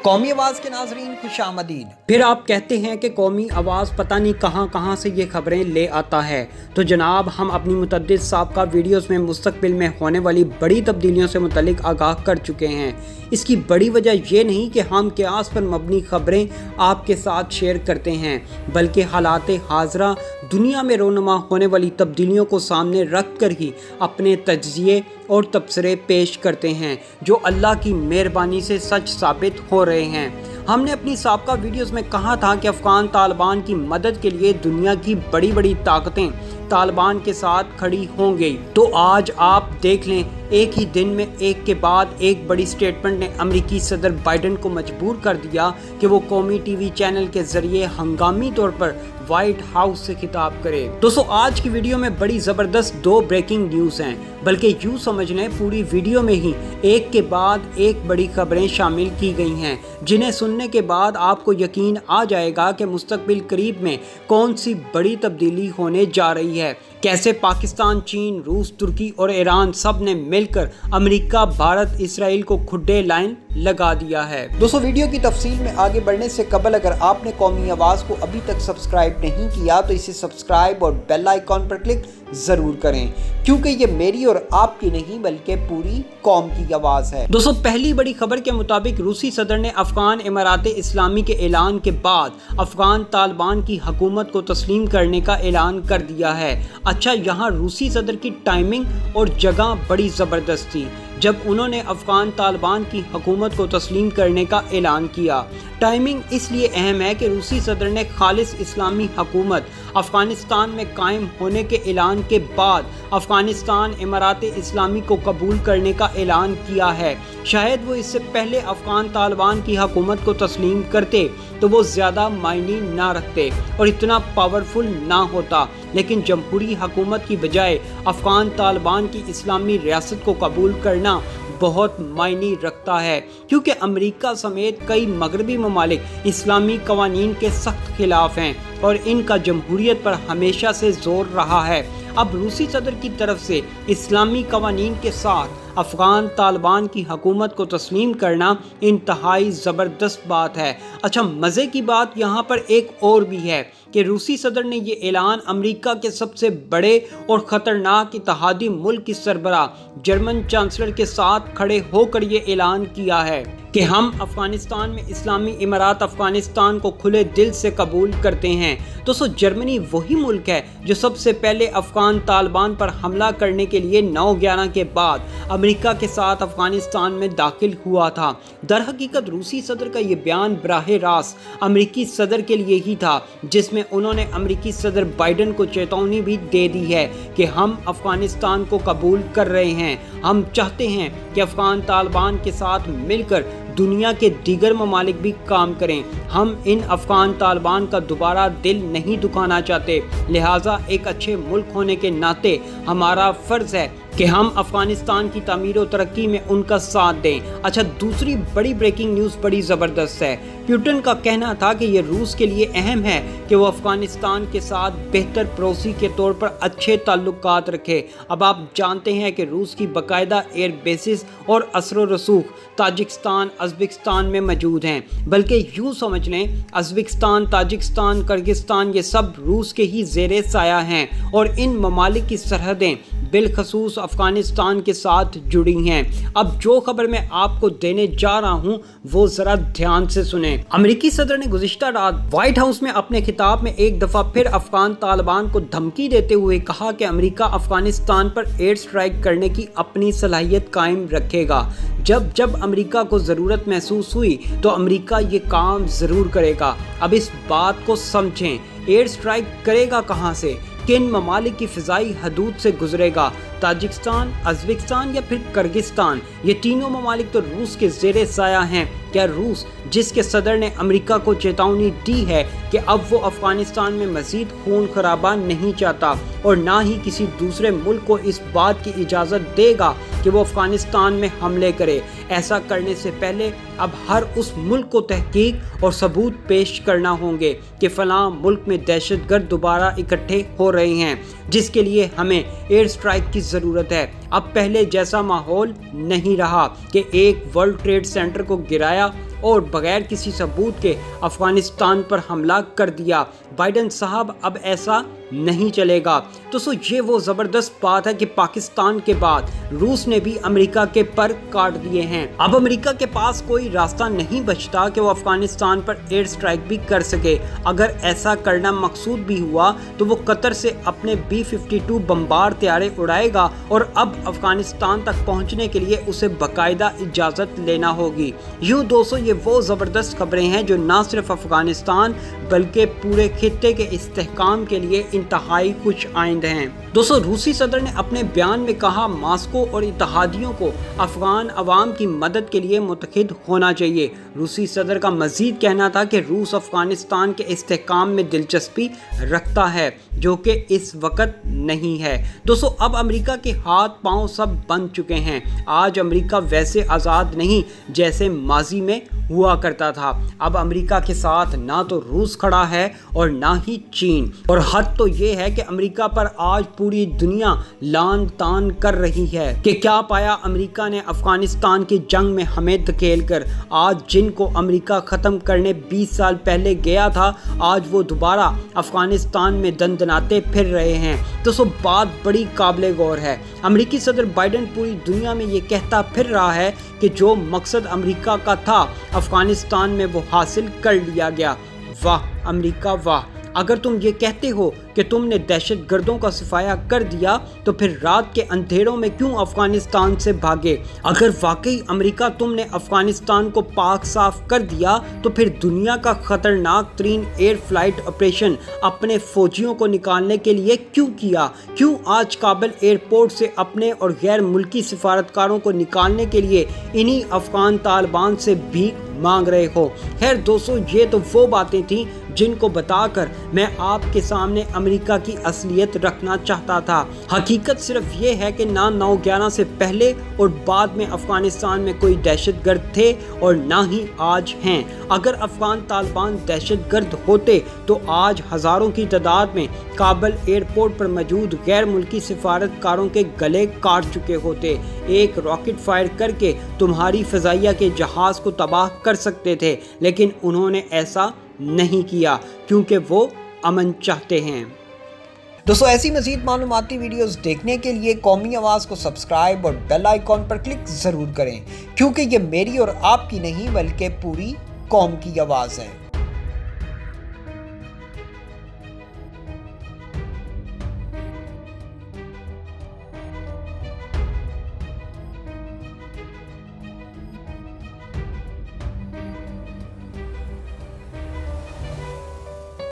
قومی آواز کے ناظرین خوش آمدید۔ پھر آپ کہتے ہیں کہ قومی آواز پتہ نہیں کہاں سے یہ خبریں لے آتا ہے، تو جناب ہم اپنی متعدد سابقہ ویڈیوز میں مستقبل میں ہونے والی بڑی تبدیلیوں سے متعلق آگاہ کر چکے ہیں۔ اس کی بڑی وجہ یہ نہیں کہ ہم قیاس پر مبنی خبریں آپ کے ساتھ شیئر کرتے ہیں، بلکہ حالات حاضرہ دنیا میں رونما ہونے والی تبدیلیوں کو سامنے رکھ کر ہی اپنے تجزیے اور تبصرے پیش کرتے ہیں جو اللہ کی مہربانی سے سچ ثابت ہو رہے ہیں۔ ہم نے اپنی سابقہ ویڈیوز میں کہا تھا کہ افغان طالبان کی مدد کے لیے دنیا کی بڑی طاقتیں طالبان کے ساتھ کھڑی ہوں گی، تو آج آپ دیکھ لیں ایک ہی دن میں ایک کے بعد ایک بڑی سٹیٹمنٹ نے امریکی صدر بائیڈن کو مجبور کر دیا کہ وہ قومی ٹی وی چینل کے ذریعے ہنگامی طور پر وائٹ ہاؤس سے خطاب کرے۔ دوستو آج کی ویڈیو میں بڑی زبردست دو بریکنگ نیوز ہیں، بلکہ یوں سمجھ لیں پوری ویڈیو میں ہی ایک کے بعد ایک بڑی خبریں شامل کی گئی ہیں، جنہیں سننے کے بعد آپ کو یقین آ جائے گا کہ مستقبل قریب میں کون سی بڑی تبدیلی ہونے جا رہی ہے۔ کیسے پاکستان، چین، روس، ترکی اور ایران سب نے مل کر امریکہ، بھارت، اسرائیل کو کھڈے لائن لگا دیا ہے۔ دوستو ویڈیو کی تفصیل میں آگے بڑھنے سے قبل اگر آپ نے قومی آواز کو ابھی تک سبسکرائب نہیں کیا تو اسے سبسکرائب اور بیل آئیکن پر کلک ضرور کریں، کیونکہ یہ میری اور آپ کی نہیں بلکہ پوری قوم کی آواز ہے۔ دوستو پہلی بڑی خبر کے مطابق روسی صدر نے افغان امارات اسلامی کے اعلان کے بعد افغان طالبان کی حکومت کو تسلیم کرنے کا اعلان کر دیا ہے۔ اچھا، یہاں روسی صدر کی ٹائمنگ اور جگہ بڑی زبردست تھی جب انہوں نے افغان طالبان کی حکومت کو تسلیم کرنے کا اعلان کیا۔ ٹائمنگ اس لیے اہم ہے کہ روسی صدر نے خالص اسلامی حکومت افغانستان میں قائم ہونے کے اعلان کے بعد افغانستان امارات اسلامی کو قبول کرنے کا اعلان کیا ہے۔ شاید وہ اس سے پہلے افغان طالبان کی حکومت کو تسلیم کرتے تو وہ زیادہ معنی نہ رکھتے اور اتنا پاورفل نہ ہوتا، لیکن جمہوری حکومت کی بجائے افغان طالبان کی اسلامی ریاست کو قبول کرنا بہت معنی رکھتا ہے، کیونکہ امریکہ سمیت کئی مغربی ممالک اسلامی قوانین کے سخت خلاف ہیں اور ان کا جمہوریت پر ہمیشہ سے زور رہا ہے۔ اب روسی صدر کی طرف سے اسلامی قوانین کے ساتھ افغان طالبان کی حکومت کو تسلیم کرنا انتہائی زبردست بات ہے۔ اچھا، مزے کی بات یہاں پر ایک اور بھی ہے کہ روسی صدر نے یہ اعلان امریکہ کے سب سے بڑے اور خطرناک اتحادی ملک کی سربراہ جرمن چانسلر کے ساتھ کھڑے ہو کر یہ اعلان کیا ہے کہ ہم افغانستان میں اسلامی امارات افغانستان کو کھلے دل سے قبول کرتے ہیں۔ دوستو جرمنی وہی ملک ہے جو سب سے پہلے افغان طالبان پر حملہ کرنے کے لیے 9/11 کے بعد امریکہ کے ساتھ افغانستان میں داخل ہوا تھا۔ در حقیقت روسی صدر کا یہ بیان براہ راست امریکی صدر کے لیے ہی تھا، جس میں انہوں نے امریکی صدر بائیڈن کو چیتونی بھی دے دی ہے کہ ہم افغانستان کو قبول کر رہے ہیں۔ ہم چاہتے ہیں کہ افغان طالبان کے ساتھ مل کر دنیا کے دیگر ممالک بھی کام کریں۔ ہم ان افغان طالبان کا دوبارہ دل نہیں دکھانا چاہتے، لہٰذا ایک اچھے ملک ہونے کے ناطے ہمارا فرض ہے کہ ہم افغانستان کی تعمیر و ترقی میں ان کا ساتھ دیں۔ اچھا، دوسری بڑی بریکنگ نیوز بڑی زبردست ہے۔ پیوٹن کا کہنا تھا کہ یہ روس کے لیے اہم ہے کہ وہ افغانستان کے ساتھ بہتر پڑوسی کے طور پر اچھے تعلقات رکھے۔ اب آپ جانتے ہیں کہ روس کی باقاعدہ ایئر بیسز اور اثر و رسوخ تاجکستان، ازبکستان میں موجود ہیں، بلکہ یوں سمجھ لیں ازبکستان، تاجکستان، کرغزستان یہ سب روس کے ہی زیر سایہ ہیں اور ان ممالک کی سرحدیں بالخصوص افغانستان کے ساتھ جڑی ہیں۔ اب جو خبر میں آپ کو دینے جا رہا ہوں وہ ذرا دھیان سے سنیں۔ امریکی صدر نے گزشتہ رات وائٹ ہاؤس میں اپنے خطاب میں ایک دفعہ پھر افغان طالبان کو دھمکی دیتے ہوئے کہا کہ امریکہ افغانستان پر ایئر سٹرائک کرنے کی اپنی صلاحیت قائم رکھے گا۔ جب امریکہ کو ضرورت محسوس ہوئی تو امریکہ یہ کام ضرور کرے گا۔ اب اس بات کو سمجھیں، ایئر سٹرائک کرے گا کہاں سے، کن ممالک کی فضائی حدود سے گزرے گا؟ تاجکستان، ازبکستان یا پھر کرغزستان؟ یہ تینوں ممالک تو روس کے زیر سایہ ہیں۔ کیا روس، جس کے صدر نے امریکہ کو چیتونی دی ہے کہ اب وہ افغانستان میں مزید خون خرابہ نہیں چاہتا، اور نہ ہی کسی دوسرے ملک کو اس بات کی اجازت دے گا کہ وہ افغانستان میں حملے کرے۔ ایسا کرنے سے پہلے اب ہر اس ملک کو تحقیق اور ثبوت پیش کرنا ہوں گے کہ فلاں ملک میں دہشت گرد دوبارہ اکٹھے ہو رہے ہیں، جس کے لیے ہمیں ایئر اسٹرائک کی ضرورت ہے۔ اب پہلے جیسا ماحول نہیں رہا کہ ایک ورلڈ ٹریڈ سینٹر کو گرایا اور بغیر کسی ثبوت کے افغانستان پر حملہ کر دیا۔ بائیڈن صاحب اب ایسا نہیں چلے گا۔ دوستو یہ وہ زبردست بات ہے کہ پاکستان کے بعد روس نے بھی امریکہ کے پر کاٹ دیے ہیں۔ اب امریکہ کے پاس کوئی راستہ نہیں بچتا کہ وہ افغانستان پر ایئر اسٹرائک بھی کر سکے۔ اگر ایسا کرنا مقصود بھی ہوا تو وہ قطر سے اپنے B-52 بمبار طیارے اڑائے گا اور اب افغانستان تک پہنچنے کے لیے اسے باقاعدہ اجازت لینا ہوگی۔ یوں دوستو یہ وہ زبردست خبریں ہیں جو نہ صرف افغانستان بلکہ پورے خطے کے استحکام کے لیے انتہائی خوش آئند ہیں۔ دوستو روسی صدر نے اپنے بیان میں کہا ماسکو اور اتحادیوں کو افغان عوام کی مدد کے لیے متحد ہونا چاہیے۔ روسی صدر کا مزید کہنا تھا کہ روس افغانستان کے استحکام میں دلچسپی رکھتا ہے جو کہ اس وقت نہیں ہے۔ دوستو اب امریکہ کے ہاتھ پاؤں سب بند چکے ہیں۔ آج امریکہ ویسے آزاد نہیں جیسے ماضی میں ہوا کرتا تھا۔ اب امریکہ کے ساتھ نہ تو روس کھڑا ہے اور نہ ہی چین، اور حد تو یہ ہے کہ امریکہ پر آج پوری دنیا لان تان کر رہی ہے کہ کیا پایا امریکہ نے افغانستان کی جنگ میں ہمیں دھکیل کر۔ آج جن کو امریکہ ختم کرنے 20 سال پہلے گیا تھا آج وہ دوبارہ افغانستان میں دندناتے پھر رہے ہیں۔ تو سو بات بڑی قابل غور ہے۔ امریکی صدر بائیڈن پوری دنیا میں یہ کہتا پھر رہا ہے کہ جو مقصد امریکہ کا تھا افغانستان میں وہ حاصل کر لیا گیا۔ واہ امریکہ واہ! اگر تم یہ کہتے ہو کہ تم نے دہشت گردوں کا صفایا کر دیا تو پھر رات کے اندھیروں میں کیوں افغانستان سے بھاگے؟ اگر واقعی امریکہ تم نے افغانستان کو پاک صاف کر دیا تو پھر دنیا کا خطرناک ترین ایئر فلائٹ آپریشن اپنے فوجیوں کو نکالنے کے لیے کیوں کیا؟ کیوں آج کابل ایئرپورٹ سے اپنے اور غیر ملکی سفارتکاروں کو نکالنے کے لیے انہی افغان طالبان سے بھیک مانگ رہے ہو؟ خیر دوستو یہ تو وہ باتیں تھیں جن کو بتا کر میں آپ کے سامنے امریکہ کی اصلیت رکھنا چاہتا تھا۔ حقیقت صرف یہ ہے کہ نہ 9/11 سے پہلے اور بعد میں افغانستان میں کوئی دہشت گرد تھے اور نہ ہی آج ہیں۔ اگر افغان طالبان دہشت گرد ہوتے تو آج ہزاروں کی تعداد میں کابل ایئرپورٹ پر موجود غیر ملکی سفارتکاروں کے گلے کاٹ چکے ہوتے۔ ایک راکٹ فائر کر کے تمہاری فضائیہ کے جہاز کو تباہ کر سکتے تھے، لیکن انہوں نے ایسا نہیں کیا کیونکہ وہ امن چاہتے ہیں۔ دوستو ایسی مزید معلوماتی ویڈیوز دیکھنے کے لیے قومی آواز کو سبسکرائب اور بیل آئیکن پر کلک ضرور کریں، کیونکہ یہ میری اور آپ کی نہیں بلکہ پوری قوم کی آواز ہے۔